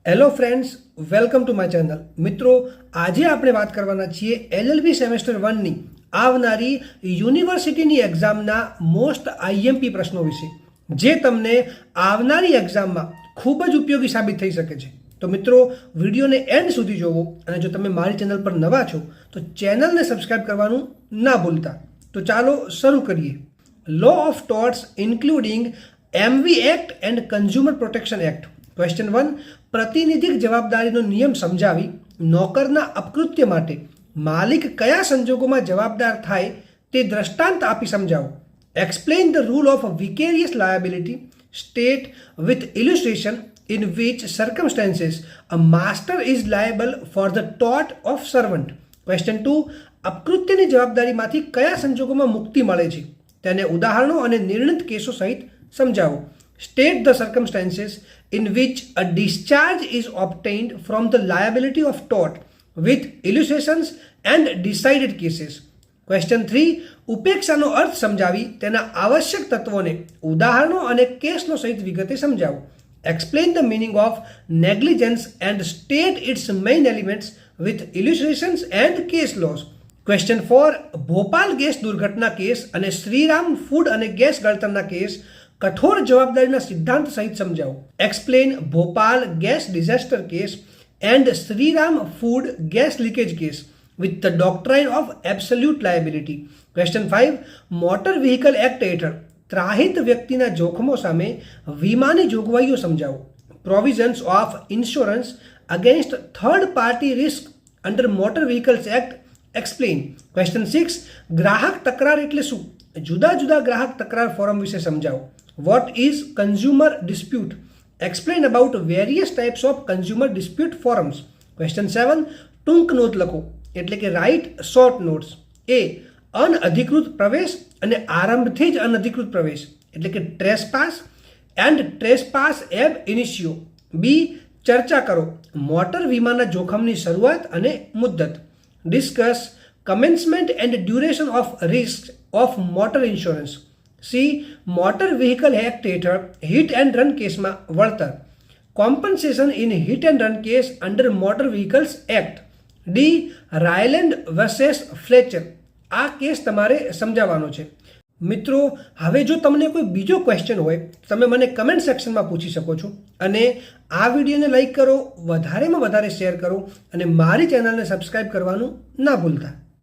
Hello friends, welcome to my channel. મિત્રો, આજે આપણે વાત કરવાના છીએ LLB સેમેસ્ટર 1ની આવનારી યુનિવર્સિટીની એક્ઝામના મોસ્ટ આઈએમપી પ્રશ્નો વિશે, જે તમને આવનારી એક્ઝામમાં ખૂબ જ ઉપયોગી સાબિત થઈ શકે છે. તો મિત્રો, વિડીયોને એન્ડ સુધી જોવો, અને જો તમે મારી ચેનલ પર નવા છો તો ચેનલને સબસ્ક્રાઇબ કરવાનું ના ભૂલતા. તો ચાલો શરૂ કરીએ. Law of torts including MV act and consumer protection act. Question 1. પ્રતિનિધિક જવાબદારીનો નિયમ સમજાવી નોકરના અપકૃત્ય માટે માલિક કયા સંજોગોમાં જવાબદાર થાય તે દ્રષ્ટાંત આપી સમજાવો. Explain the rule of vicarious liability. State with illustration in which circumstances a master is liable for the tort of servant. Question 2. અપકૃત્યની જવાબદારીમાંથી કયા સંજોગોમાં મુક્તિ મળે છે તેને ઉદાહરણો અને નિર્ણિત કેસો સહિત સમજાવો. State the circumstances in which a discharge is obtained from the liability of tort with illustrations and decided cases. Question 3. ઉપેક્ષાનો અર્થ સમજાવી તેના આવશ્યક તત્વોને ઉદાહરણો અને કેસનો સહિત વિગતે સમજાવો. Explain the meaning of negligence and state its main elements with illustrations and case laws. Question 4. Bhopal gas દુર્ઘટના કેસ અને શ્રીરામ ફૂડ અને ગેસ ગળતરના કેસ કઠોર જવાબદારીના સિદ્ધાંત સહિત સમજાવો. Explain Bhopal gas disaster case and Shriram food gas leakage case with the doctrine of absolute liability. Question 5. Motor vehicle act હેઠળ ત્રાહિત વ્યક્તિના જોખમો સામે વીમાની જોગવાઈઓ સમજાવો. Provisions of insurance against third party risk under motor vehicles act explain. Question 6. ગ્રાહક તકરાર એટલે શું? જુદા જુદા ગ્રાહક તકરાર ફોરમ વિશે સમજાવો. What is consumer dispute? Explain about various types of consumer dispute forums. Question 7. ટૂંક નોંધ લખો એટલે કે રાઇટ શોર્ટ નોટ્સ. એ. અનઅધિકૃત પ્રવેશ અને આરંભથી જ અનધિકૃત પ્રવેશ એટલે કે ટ્રેસપાસ એન્ડ ટ્રેસપાસ એબ ઇનિશિયો. બી. ચર્ચા કરો મોટર વીમાના જોખમની શરૂઆત અને મુદ્દત. Discuss commencement and duration of risk of motor insurance. C. Motor vehicle act હેઠળ હિટ એન્ડ રન કેસમાં વળતર. Compensation in hit and run case under motor vehicles act. D. Rylands versus Fletcher. આ case તમારે સમજાવવાનો છે. મિત્રો, હવે જો તમને કોઈ બીજો ક્વેશ્ચન હોય તો તમે મને કમેન્ટ સેક્શનમાં પૂછી શકો છો. અને આ વિડીયોને લાઈક કરો, વધારેમાં વધારે શેર કરો અને મારી ચેનલને સબસ્ક્રાઈબ કરવાનું ના ભૂલતા.